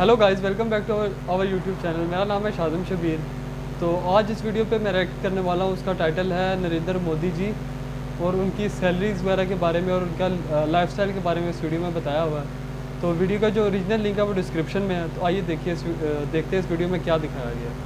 Hello guys, welcome back to our YouTube channel. मेरा नाम है शाज़म शबीर। तो आज इस वीडियो पे मैं रिएक्ट करने वाला हूँ। उसका टाइटल है नरेंद्र मोदी जी और उनकी सैलरीज वगैरह के बारे में और उनका लाइफस्टाइल के बारे में इस वीडियो में बताया हुआ है। तो वीडियो का जो ओरिजिनल लिंक है वो डिस्क्रिप्शन में है। तो आइए देखते हैं इस वीडियो में क्या दिखाया गया है।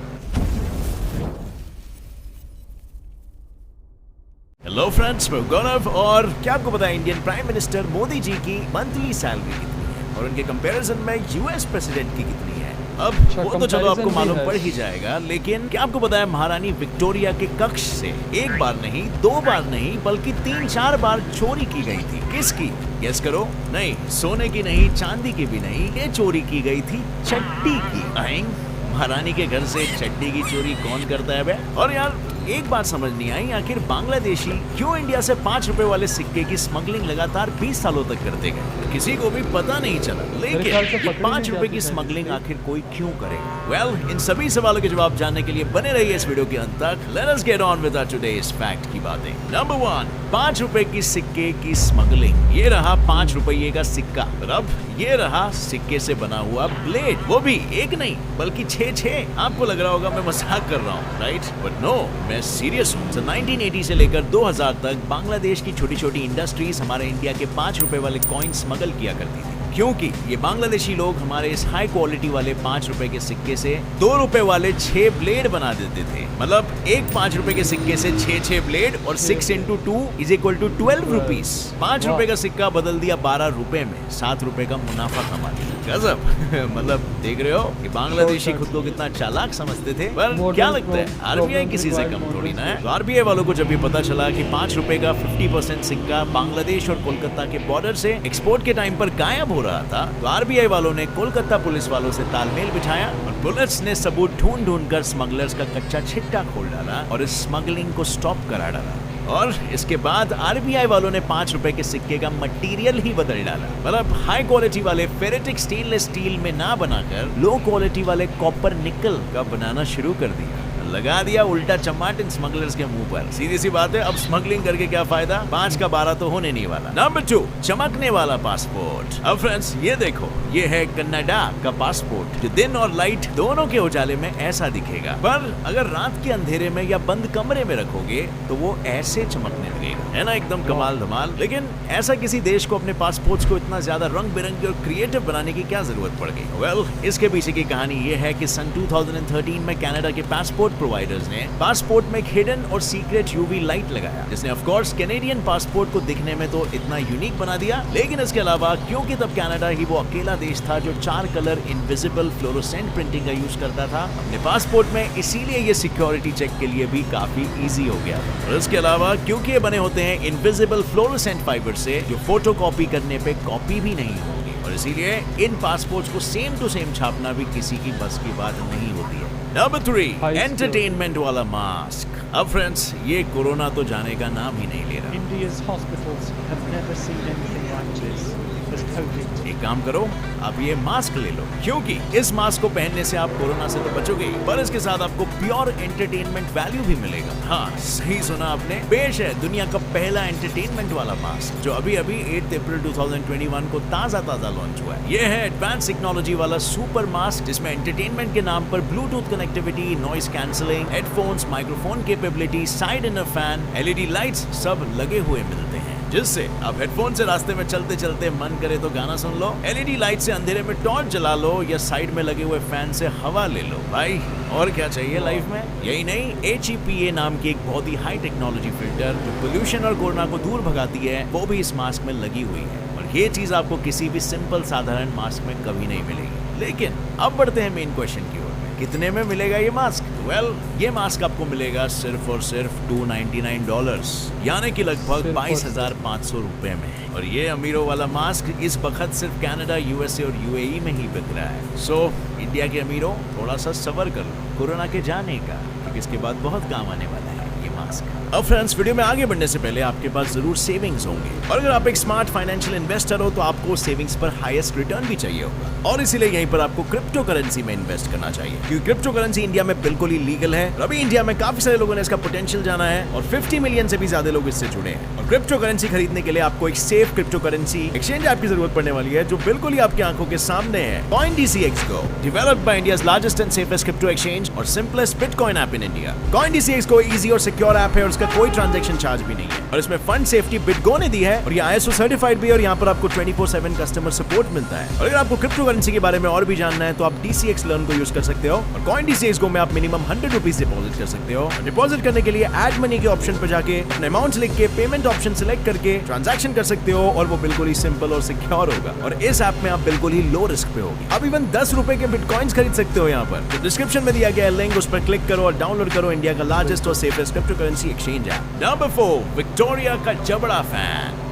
हेलो फ्रेंड्स, मैं गौरव। और क्या आपको पता है Indian prime minister Modi ji की मंथली सैलरी कितनी है और उनके कंपैरिजन में यूएस प्रेसिडेंट की कितनी है? अब वो तो चलो आपको मालूम पड़ ही जाएगा, लेकिन क्या आपको पता है महारानी विक्टोरिया के कक्ष से एक बार नहीं, दो बार नहीं, बल्कि 3-4 बार चोरी की गई थी। किसकी? गेस करो। नहीं, सोने की नहीं, चांदी की भी नहीं, ये चोरी की गई थी चड्डी की। महारानी के घर से चड्डी की चोरी कौन करता है बे? और यार एक बात समझ नहीं आई, आखिर बांग्लादेशी क्यों इंडिया से 5 रुपए वाले सिक्के की स्मगलिंग लगातार 20 सालों तक करते गए? किसी को भी पता नहीं चला, लेकिन 5 रुपए की स्मगलिंग आखिर कोई क्यों करेगा? वेल, इन सभी सवालों के जवाब जानने के लिए बने रहिए इस वीडियो के अंत तक। Let us get on with our today's fact की बातें। नंबर 1, 5 रुपए की सिक्के की स्मगलिंग। ये रहा 5 रुपये का सिक्का, और अब ये रहा सिक्के से बना हुआ ब्लेड, वो भी एक नहीं बल्कि 6। आपको लग रहा होगा मैं मजाक कर रहा हूँ, राइट? बट नो, मैं सीरियस हूँ। 1980 से लेकर 2000 तक बांग्लादेश की छोटी छोटी इंडस्ट्रीज हमारे इंडिया के 5 रुपए वाले कॉइन स्मगल किया करती थी, क्योंकि ये बांग्लादेशी लोग हमारे इस हाई क्वालिटी वाले 5 रुपए के सिक्के से 2 रुपए वाले 6 ब्लेड बना देते थे। मतलब एक 5 रुपए के सिक्के से 6 ब्लेड, और 6 × 2 = 12 रुपीस। 5 रुपए का सिक्का बदल दिया 12 रुपए में, 7 रुपए का मुनाफा कमा लिया। गजब। मतलब देख रहे हो कि बांग्लादेशी खुद को कितना चालाक समझते थे। पर क्या लगता है आरबीआई किसी से कम थोड़ी ना है। तो आरबीआई वालों को जब भी पता चला कि 5 रुपए का 50% सिक्का बांग्लादेश और कोलकाता के बॉर्डर से एक्सपोर्ट के टाइम पर गायब हो रहा था, तो आरबीआई वालों ने कोलकाता पुलिस वालों से तालमेल बिठाया और पुलिस ने सबूत ढूंढ कर स्मगलर्स का कच्चा छिट्टा खोल डाला और इस स्मगलिंग को स्टॉप करा डाला। और इसके बाद आरबीआई वालों ने 5 रुपए के सिक्के का मटेरियल ही बदल डाला। मतलब हाई क्वालिटी वाले फेरेटिक स्टेनलेस स्टील में ना बनाकर लो क्वालिटी वाले कॉपर निकल का बनाना शुरू कर दिया। लगा दिया उल्टा चमाट इन स्मगलर्स के मुंह पर। सीधी सी बात है, अब स्मगलिंग करके क्या फायदा? 5 का 12 तो होने नहीं वाला। नंबर 2, चमकने वाला पासपोर्ट। अब फ्रेंड्स ये देखो, ये है कनाडा का पासपोर्ट, जो दिन और लाइट दोनों के उजाले में ऐसा दिखेगा, पर अगर रात के अंधेरे में या बंद कमरे में रखोगे तो वो ऐसे चमकने लगेगा, है ना? एकदम कमाल धमाल। लेकिन ऐसा किसी देश को अपने पासपोर्ट्स को इतना ज्यादा रंग बिरंगे और क्रिएटिव बनाने की क्या जरूरत पड़ गई? वेल, इसके पीछे की कहानी ये है कि सन 2013 में कनाडा के पासपोर्ट प्रोवाइडर्स ने पासपोर्ट में एक हिडन और सीक्रेट यूवी लाइट लगाया, जिसने ऑफ कोर्स कैनेडियन पासपोर्ट को दिखने में तो इतना यूनिक बना दिया, लेकिन इसके अलावा क्योंकि तब कनाडा ही वो अकेला देश था जो 4 कलर इनविजिबल फ्लोरोसेंट प्रिंटिंग का यूज करता था अपने पासपोर्ट में, इसीलिए ये सिक्योरिटी चेक के लिए भी काफी इजी हो गया। और इसके अलावा क्योंकि ये बने होते हैं इनविजिबल फ्लोरोसेंट फाइबर से, जो फोटो कॉपी करने पे कॉपी भी नहीं होगी, और इसीलिए इन पासपोर्ट्स को सेम टू सेम छापना भी किसी की बस की बात नहीं होती है। नंबर 3, एंटरटेनमेंट वाला मास्क। अब फ्रेंड्स ये कोरोना तो जाने का नाम ही नहीं ले रहा। India's hospitals have never seen anything like this. एक काम करो, आप ये मास्क ले लो, क्योंकि इस मास्क को पहनने से आप कोरोना से तो बचोगे ही, पर इसके साथ आपको प्योर एंटरटेनमेंट वैल्यू भी मिलेगा। हाँ, सही सुना आपने। पेश है दुनिया का पहला एंटरटेनमेंट वाला मास्क, जो अभी 8 अप्रैल 2021 को ताजा लॉन्च हुआ है। ये है एडवांस टेक्नोलॉजी वाला सुपर मास्क, जिसमें एंटरटेनमेंट के नाम पर Bluetooth connectivity, noise cancelling, headphones, microphone capability, side inner fan, LED lights सब लगे हुए मिलते हैं, जिससे आप हेडफोन से रास्ते में चलते चलते मन करे तो गाना सुन लो, एलईडी लाइट से अंधेरे में टॉर्च जला लो, या साइड में लगे हुए फैन से हवा ले लो। भाई और क्या चाहिए लाइफ में? यही नहीं, HEPA नाम की एक बहुत ही हाई टेक्नोलॉजी फिल्टर जो पोल्यूशन और कोरोना को दूर भगाती है, वो भी इस मास्क में लगी हुई है, और ये चीज आपको किसी भी सिंपल साधारण मास्क में कभी नहीं मिलेगी। लेकिन अब बढ़ते हैं मेन क्वेश्चन की ओर। कितने में मिलेगा ये मास्क? वेल, ये मास्क आपको मिलेगा सिर्फ और सिर्फ $299, यानी कि लगभग 22,500 रुपए में। और ये अमीरों वाला मास्क इस वक्त सिर्फ कनाडा, USA और UAE में ही बिक रहा है। सो इंडिया के अमीरों, थोड़ा सा सब्र कर लो कोरोना के जाने का, क्योंकि इसके बाद बहुत काम आने वाला है ये टास्क। अब फ्रेंड्स, वीडियो में आगे बढ़ने से पहले आपके पास जरूर सेविंग्स होंगे और अगर आप एक स्मार्ट फाइनेंशियल इन्वेस्टर हो तो आपको सेविंग्स पर हाईएस्ट रिटर्न भी चाहिए होगा और इसीलिए यहीं पर आपको क्रिप्टो करेंसी में इन्वेस्ट करना चाहिए, क्योंकि क्रिप्टो करेंसी इंडिया में बिल्कुल ही लीगल है। अभी इंडिया में काफी सारे लोगों ने इसका पोटेंशियल जाना है और 50 मिलियन से भी ज्यादा लोग इससे जुड़े हैं। और क्रिप्टो करेंसी खरीदने के लिए आपको एक safe crypto currency exchange app की जरूरत पड़ने वाली है, जो बिल्कुल ही आपकी आंखों के सामने है। CoinDCX Go, developed by India's largest and safest crypto exchange और simplest Bitcoin app in India। CoinDCX Go easy और सिक्योर ऐप है और इसका कोई ट्रांजैक्शन चार्ज भी नहीं है और इसमें फंड सेफ्टी BitGo ने दी है और ये ISO सर्टिफाइड भी है और यहाँ पर आपको 24/7 कस्टमर सपोर्ट मिलता है। और अगर आपको क्रिप्टो करेंसी के बारे में और भी जानना है तो आप DCX Learn को यूज कर सकते हो और CoinDCX Go में आप मिनिमम 100 रुपीज डिपॉजिट कर सकते हो। डिपॉजिट करने के लिए ऐड मनी के ऑप्शन पर जाके अपने अमाउंट लिख के पेमेंट ऑप्शन सिलेक्ट करके ट्रांजैक्शन कर सकते हो और वो बिल्कुल ही सिंपल और सिक्योर होगा और इस ऐप में आप बिल्कुल ही लो रिस्क पे होगी। आप इवन 10 रुपए के बिटकॉइंस खरीद सकते हो यहाँ पर। तो डिस्क्रिप्शन में दिया गया लिंक, उस पर क्लिक करो और डाउनलोड करो इंडिया का लार्जेस्ट और safest crypto currency exchange app. Number 4, Victoria का जबड़ा फैन।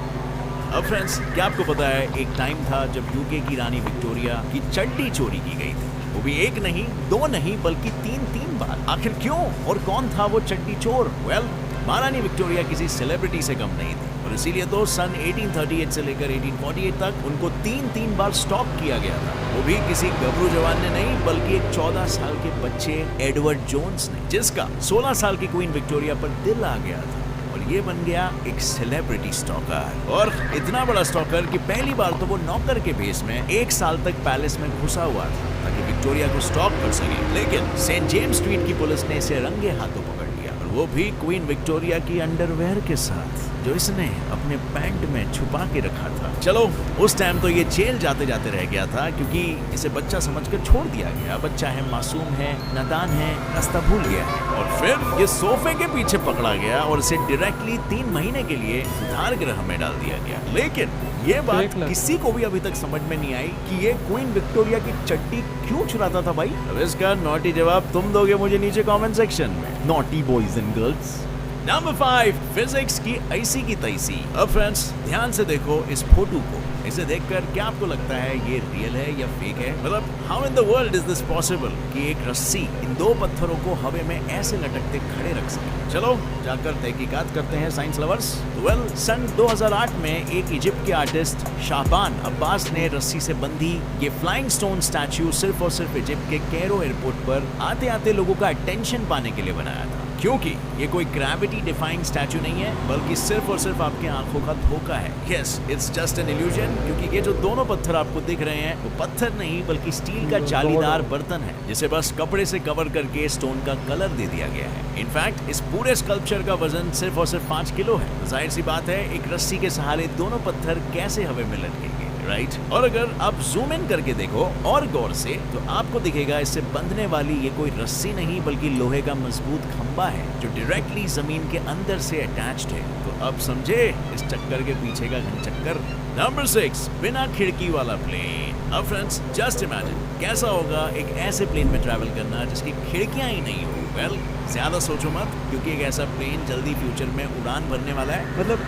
अब फ्रेंड्स, क्या आपको पता है एक टाइम था जब यूके की रानी विक्टोरिया की चड्डी चोरी की गई थी, वो भी एक नहीं, दो नहीं, बल्कि तीन बार। आखिर क्यों और कौन था वो चड्डी चोर? वेल, महारानी विक्टोरिया किसी सेलिब्रिटी से कम नहीं थी और इसीलिए तो सन 1838 से लेकर 1848 तक उनको तीन बार स्टॉप किया गया था। वो भी किसी गबरू जवान ने नहीं, बल्कि एक 14 साल के बच्चे एडवर्ड जोन्स ने, जिसका 16 साल की क्वीन विक्टोरिया पर दिल आ गया था और ये बन गया एक सेलिब्रिटी स्टॉकर। और इतना बड़ा स्टॉकर कि पहली बार तो वो नौकर के भेस में 1 साल तक पैलेस में घुसा हुआ था ताकि विक्टोरिया को स्टॉप कर सके, लेकिन सेंट जेम्स स्ट्रीट की पुलिस ने इसे रंगे हाथों पकड़ लिया और वो भी क्वीन विक्टोरिया की अंडरवेयर के साथ, जो इसने अपने पैंट में छुपा के रखा था। चलो, उस टाइम तो ये जेल जाते जाते रह गया था क्योंकि इसे बच्चा समझकर छोड़ दिया गया। बच्चा है, मासूम है, नादान है, रास्ता भूल गया है और फिर ये सोफे के पीछे पकड़ा गया और इसे डायरेक्टली 3 महीने के लिए उधार गृह में डाल दिया गया। लेकिन ये बात किसी को भी अभी तक समझ में नहीं आई कि ये क्वीन विक्टोरिया की चड्डी क्यों चुराता था भाई। अब इसका नॉटी जवाब तुम दोगे मुझे नीचे कमेंट सेक्शन में। Naughty boys and girls. Number 5, physics की ऐसी की तैसी। अब फ्रेंड्स, ध्यान से देखो इस फोटो को। इसे देखकर क्या आपको लगता है ये रियल है या फेक है? मतलब how in the world is this possible कि एक रस्सी इन 2 पत्थरों को हवा में ऐसे लटकते खड़े रख सके? चलो जाकर तहकीकात करते हैं साइंस लवर्स। वेल, सन 2008 में एक इजिप्ट के आर्टिस्ट शाहबान अब्बास ने रस्सी से बंधी ये फ्लाइंग स्टोन स्टैच्यू सिर्फ और सिर्फ इजिप्ट के कैरो एयरपोर्ट पर आते आते लोगों का अटेंशन पाने के लिए बनाया था, क्योंकि ये कोई ग्रेविटी डिफाइंग स्टैचू नहीं है बल्कि सिर्फ और सिर्फ आपके आंखों का धोखा है। Yes, it's just an illusion, क्योंकि ये जो दोनों पत्थर आपको दिख रहे हैं वो पत्थर नहीं बल्कि स्टील का जालीदार बर्तन है जिसे बस कपड़े से कवर करके स्टोन का कलर दे दिया गया है। इनफैक्ट इस पूरे स्कल्पचर का वजन सिर्फ और सिर्फ 5 किलो है। तो जाहिर सी बात है एक रस्सी के सहारे दोनों पत्थर कैसे हवा में लटकेंगे, राइट? और अगर आप जूम इन करके देखो और गौर से तो आपको दिखेगा इससे बंधने वाली ये कोई रस्सी नहीं बल्कि लोहे का मजबूत खंबा है जो डायरेक्टली जमीन के अंदर से अटैच्ड है। तो अब समझे इस चक्कर के पीछे का घनचक्कर। नंबर 6, बिना खिड़की वाला प्लेन। अब फ्रेंड्स, जस्ट इमेजिन कैसा होगा एक ऐसे प्लेन में ट्रैवल करना जिसकी खिड़कियां ही नहीं हो। वेल, ज्यादा सोचो मत, क्योंकि एक ऐसा प्लेन जल्दी फ्यूचर में उड़ान भरने वाला है। मतलब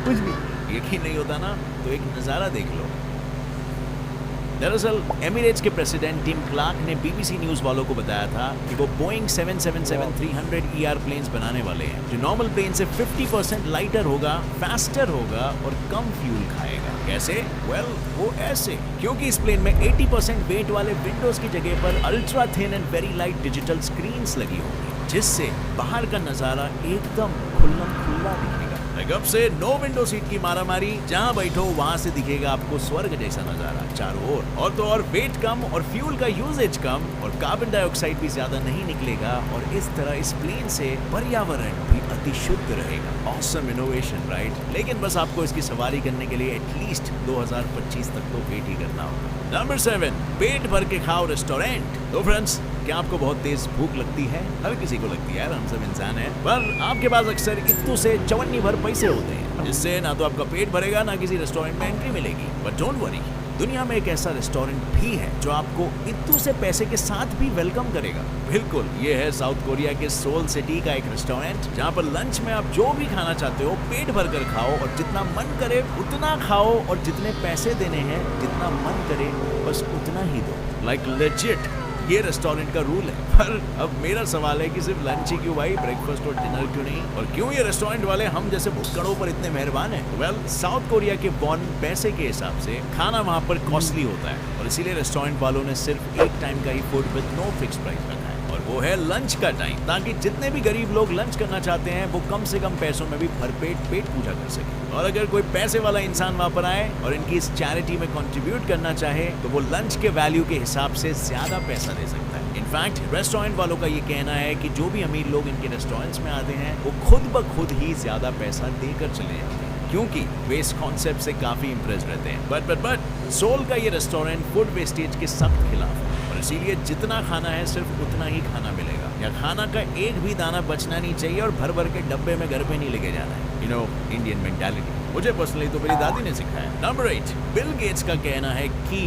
कुछ भी यकीन नहीं होता ना, तो एक नज़ारा देख लो। दरअसल एमिरेट्स के प्रेसिडेंट टिम क्लार्क ने बीबीसी न्यूज़ वालों को बताया था कि वो बोइंग 777-300 ER प्लेन्स बनाने वाले हैं जो नॉर्मल प्लेन से 50% लाइटर होगा, फास्टर होगा और कम फ्यूल खाएगा। कैसे? वेल, वो ऐसे, क्योंकि इस प्लेन में 80% वेट वाले विंडोज की जगह पर ultra thin and very light digital screens लगी होंगी, जिससे बाहर का नज़ारा एकदम खुल्ला दिखेगा। अब से नो विंडो सीट की मारामारी, जहां बैठो वहां से दिखेगा आपको स्वर्ग जैसा नजारा चारों ओर। और तो और वेट कम और फ्यूल का यूजेज कम और कार्बन डाइऑक्साइड भी ज्यादा नहीं निकलेगा और इस तरह इस प्लेन से पर्यावरण भी अति शुद्ध रहेगा। Awesome innovation, right? लेकिन बस आपको इसकी सवारी करने के लिए एटलीस्ट 2025 तक तो वेट ही करना होगा। नंबर 7, पेट भर के खाओ रेस्टोरेंट। तो फ्रेंड्स, क्या आपको बहुत तेज भूख लगती है? हर किसी को लगती है, हम सब इंसान हैं। पर आपके पास अक्सर इत्तू से चवन्नी भर पैसे होते हैं, जिससे ना तो आपका पेट भरेगा ना किसी रेस्टोरेंट में एंट्री मिलेगी। बट डोंट वरी, दुनिया में एक ऐसा रेस्टोरेंट भी है जो आपको इत्तू से पैसे के साथ भी वेलकम करेगा। बिल्कुल, ये है साउथ कोरिया के सोल सिटी का एक रेस्टोरेंट, जहाँ पर लंच में आप जो भी खाना चाहते हो पेट भर कर खाओ और जितना मन करे उतना खाओ और जितने पैसे देने हैं जितना मन करे बस उतना ही दो। लाइक लेजिट ये रेस्टोरेंट का रूल है। पर अब मेरा सवाल है कि सिर्फ लंच ही क्यों भाई, ब्रेकफास्ट और डिनर क्यों नहीं? और क्यों ये रेस्टोरेंट वाले हम जैसे भुक्कड़ों पर इतने मेहरबान हैं? वेल, साउथ कोरिया के वॉन पैसे के हिसाब से खाना वहाँ पर कॉस्टली होता है और इसीलिए रेस्टोरेंट वालों ने सिर्फ एक टाइम का ही food with no fix price रखा है, और वो है लंच का टाइम, ताकि जितने भी गरीब लोग लंच करना चाहते हैं वो कम से कम पैसों में भी भरपेट पेट पूजा कर सके। और अगर कोई पैसे वाला इंसान वहाँ पर आए और इनकी इस चैरिटी में कंट्रीब्यूट करना चाहे तो वो लंच के वैल्यू के हिसाब से ज्यादा पैसा दे सकता है। इनफैक्ट रेस्टोरेंट वालों का ये कहना है कि जो भी अमीर लोग इनके रेस्टोरेंट्स में आते हैं वो खुद ब खुद ही ज्यादा पैसा देकर चले जाते हैं, क्योंकि वे इस कॉन्सेप्ट से काफी इंप्रेस रहते हैं। बट सोल का ये रेस्टोरेंट फूड वेस्टेज के सख्त खिलाफ है, और इसीलिए जितना खाना है सिर्फ उतना ही खाना मिलेगा, या खाना का एक भी दाना बचना नहीं चाहिए और भर भर के डब्बे में घर पे नहीं लेके जाना है। यू नो, इंडियन मेंटालिटी मुझे पर्सनली तो मेरी दादी ने सिखाया। नंबर 8, बिल गेट्स का कहना है कि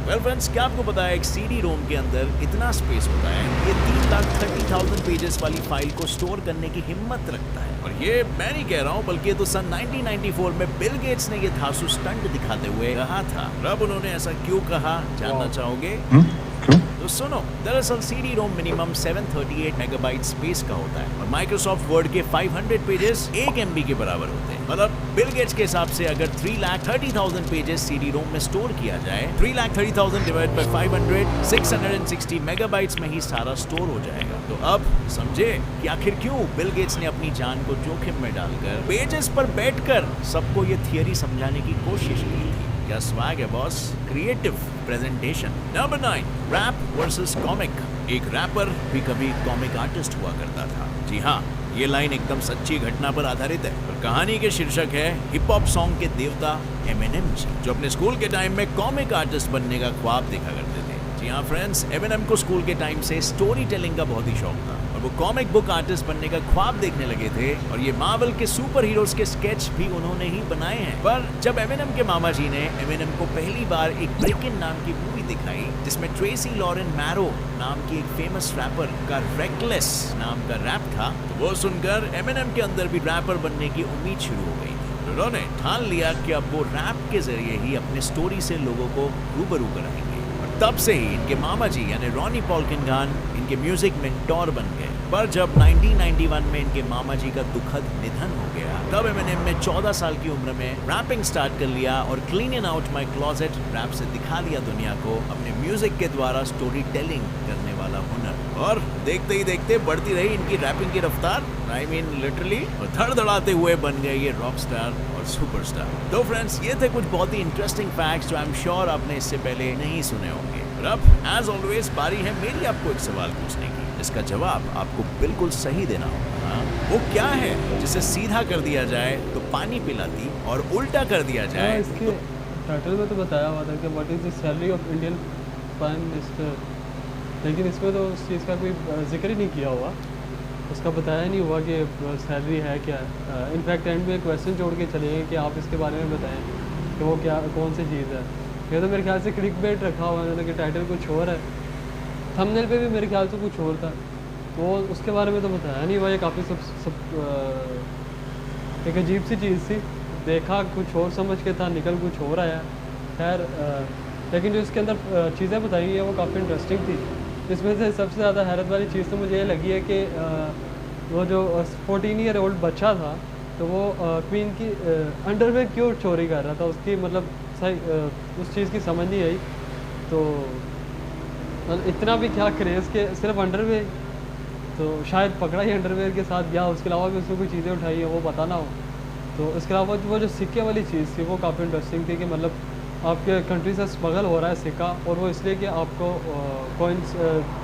वेल फ्रेंड्स, क्या आपको पता है एक सीडी रोम के अंदर इतना स्पेस होता है, ये 3,30,000 पेजेस वाली फाइल को स्टोर करने की हिम्मत रखता है। और ये मैं नहीं कह रहा हूँ, बल्कि तो सन 1994 में बिल गेट्स ने ये धांसू स्टंट दिखाते हुए कहा था। अब उन्होंने ऐसा क्यों कहा, जानना चाहोगे? तो सुनो, दरअसल CD ROM minimum 738 megabyte space का होता है और माइक्रोसॉफ्ट वर्ड के 500 पेजेस 1 MB के बराबर होते हैं। मतलब बिल गेट्स के हिसाब से अगर 3,30,000 पेजेस सीडी रोम में स्टोर किया जाए, 3,30,000 डिवाइड बाय 500, 660 मेगाबाइट्स में ही सारा स्टोर हो जाएगा। तो अब समझे कि आखिर क्यों बिल गेट्स ने अपनी जान को जोखिम में डालकर पेजेस पर बैठकर सबको ये थियरी समझाने की कोशिश की थी। क्या स्वैग है boss, creative presentation. Number 9, rap versus comic. एक रैपर भी कभी कॉमिक आर्टिस्ट हुआ करता था। जी हाँ, ये लाइन एकदम सच्ची घटना पर आधारित है और कहानी के शीर्षक है हिप हॉप सॉन्ग के देवता एमिनेम जी, जो अपने स्कूल के टाइम में कॉमिक आर्टिस्ट बनने का ख्वाब देखा करते थे। जी हाँ फ्रेंड्स, एमिनेम को स्कूल के टाइम से स्टोरी टेलिंग का बहुत ही शौक था और वो कॉमिक बुक आर्टिस्ट बनने का ख्वाब देखने लगे थे, और ये मार्वल के सुपर हीरोज के स्केच भी उन्होंने ही बनाए हैं। पर जब एमिनेम के मामा जी ने एमिनेम को पहली बार एक ब्रेक इन नाम की मूवी दिखाई, जिसमें ट्रेसी लॉरेन मैरो नाम की एक फेमस रैपर का रेकलेस नाम का रैप था, तो वो सुनकर एमिनेम के अंदर भी रैपर बनने की उम्मीद शुरू हो गई थी। उन्होंने ठान लिया कि अब वो रैप के जरिए ही अपने स्टोरी से लोगों को रूबरू कराएंगे। तब से ही इनके मामा जी यानी रॉनी पॉल किनगान इनके म्यूजिक मेंटोर बन गए। पर जब 1991 में इनके मामा जी का दुखद निधन हो गया, तब एमिनेम ने 14 साल की उम्र में रैपिंग स्टार्ट कर लिया और cleaning out my closet rap से दिखा दिया दुनिया को अपने म्यूजिक के द्वारा स्टोरी टेलिंग करने वाला हुनर। और देखते ही देखते बढ़ती रही इनकी रैपिंग की रफ्तार, आई मीन लिटरली, और धड़धड़ाते हुए बन गए ये रॉक स्टार और सुपरस्टार। तो फ्रेंड्स, ये थे कुछ बहुत ही इंटरेस्टिंग फैक्ट्स जो आई एम श्योर आपने इससे पहले नहीं सुने होंगे। और अब एज ऑलवेज बारी है मेरी आपको एक सवाल पूछने की, जिसका जवाब आपको बिल्कुल सही देना होगा। वो क्या है जिसे सीधा कर दिया जाए तो पानी पिलाती और उल्टा कर दिया जाए इसके टाइटल में तो बताया हुआ था कि what is the salary of Indian prime minister, लेकिन इसमें तो उस चीज़ का कोई जिक्र ही नहीं किया हुआ, उसका बताया नहीं हुआ कि सैलरी है क्या। इनफैक्ट एंड में क्वेश्चन जोड़ के चले गए कि आप इसके बारे में बताएं कि वो क्या, कौन सी चीज़ है। ये तो मेरे ख्याल से क्लिक बेट रखा हुआ है कि टाइटल कुछ और है, थंबनेल पे भी मेरे ख्याल से कुछ और था, वो उसके बारे में तो बताया नहीं हुआ। ये काफ़ी एक अजीब सी चीज़ थी, देखा कुछ और समझ के था, निकल कुछ और आया। खैर, लेकिन जो इसके अंदर चीज़ें बताई हैं वो काफ़ी इंटरेस्टिंग थी। इसमें से सबसे ज़्यादा हैरत वाली चीज़ तो मुझे ये लगी है कि वो जो 14 ईयर ओल्ड बच्चा था, तो वो क्वीन की अंडरवेयर क्यों चोरी कर रहा था, उसकी मतलब सही उस चीज़ की समझ नहीं आई। तो इतना भी क्या क्रेज़ के सिर्फ अंडरवेयर, तो शायद पकड़ा ही अंडरवेयर के साथ गया, उसके अलावा भी उसने कोई चीज़ें उठाई हैं वो पता ना हो। तो इसके अलावा वो जो सिक्के वाली चीज़ थी वो काफ़ी इंटरेस्टिंग थी कि मतलब आपके कंट्री से स्मगल हो रहा है सिक्का, और वो इसलिए कि आपको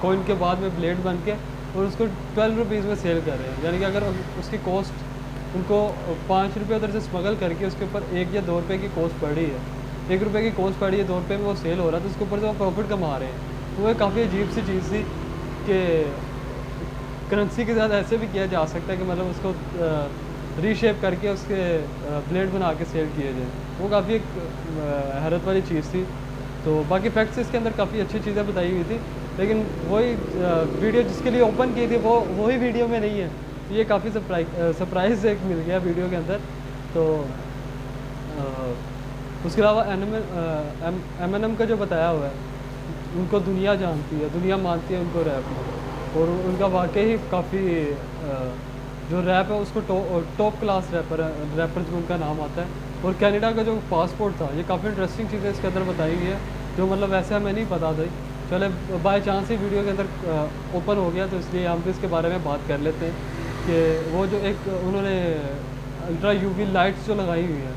कॉइन के बाद में ब्लेड बन के और उसको 12 रुपीज़ में सेल कर रहे हैं। यानी कि अगर उसकी कॉस्ट उनको 5 रुपये उधर से स्मगल करके उसके ऊपर 1 या 2 रुपये की कॉस्ट पड़ी है, 1 रुपये की कॉस्ट पड़ी है, 2 रुपये में वो सेल हो रहा है, तो उसके ऊपर से वो प्रॉफिट कमा रहे हैं। तो वो काफ़ी अजीब सी चीज़ थी कि करेंसी के साथ ऐसे भी किया जा सकता है कि मतलब उसको रीशेप करके उसके ब्लेड बना के सेल किए जाए। वो काफ़ी एक हैरत वाली चीज़ थी। तो बाकी फैक्ट्स इसके अंदर काफ़ी अच्छी चीज़ें बताई हुई थी, लेकिन वही वीडियो जिसके लिए ओपन की थी वही वीडियो में नहीं है। तो ये काफ़ी सरप्राइज़ एक मिल गया वीडियो के अंदर। तो उसके अलावा एमिनेम का जो बताया हुआ है उनको दुनिया जानती है, दुनिया मानती है उनको रैप में। और उनका वाकई ही काफ़ी जो रैप है उसको टॉप क्लास रैपर जो उनका नाम आता है। और कनाडा का जो पासपोर्ट था, ये काफ़ी इंटरेस्टिंग चीज़ें इसके अंदर बताई हुई है जो मतलब वैसे हमें नहीं पता थी। चले बाय चांस ही वीडियो के अंदर ओपन हो गया, तो इसलिए हम भी इसके बारे में बात कर लेते हैं कि वो जो एक उन्होंने अल्ट्रा यूवी लाइट्स जो लगाई हुई है,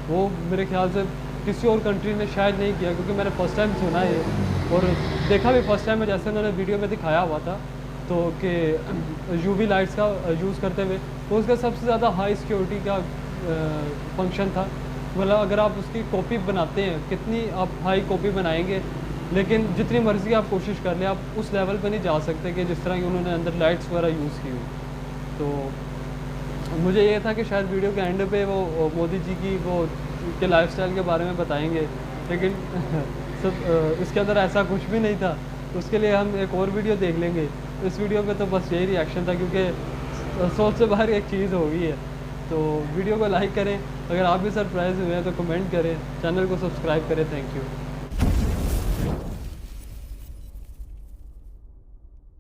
वो मेरे ख्याल से किसी और कंट्री ने शायद नहीं किया, क्योंकि मैंने फ़र्स्ट टाइम सुना है और देखा भी फ़र्स्ट टाइम में, जैसे उन्होंने वीडियो में दिखाया हुआ था। तो कि यूवी लाइट्स का यूज़ करते हुए, तो उसका सबसे ज़्यादा हाई सिक्योरिटी का फंक्शन था। मतलब अगर आप उसकी कॉपी बनाते हैं, कितनी आप हाई कॉपी बनाएंगे, लेकिन जितनी मर्ज़ी आप कोशिश कर लें, आप उस लेवल पे नहीं जा सकते कि जिस तरह की उन्होंने अंदर लाइट्स वगैरह यूज़ की हुई। तो मुझे ये था कि शायद वीडियो के एंड पे वो मोदी जी की वो के लाइफस्टाइल के बारे में बताएंगे, लेकिन सब इसके अंदर ऐसा कुछ भी नहीं था। तो उसके लिए हम एक और वीडियो देख लेंगे। इस वीडियो पे तो बस यही रिएक्शन था, क्योंकि सोच से बाहर एक चीज़ हो गई है। तो वीडियो को लाइक करें, अगर आप भी सरप्राइज़ हुए हैं तो कमेंट करें, चैनल को सब्सक्राइब करें। Thank you.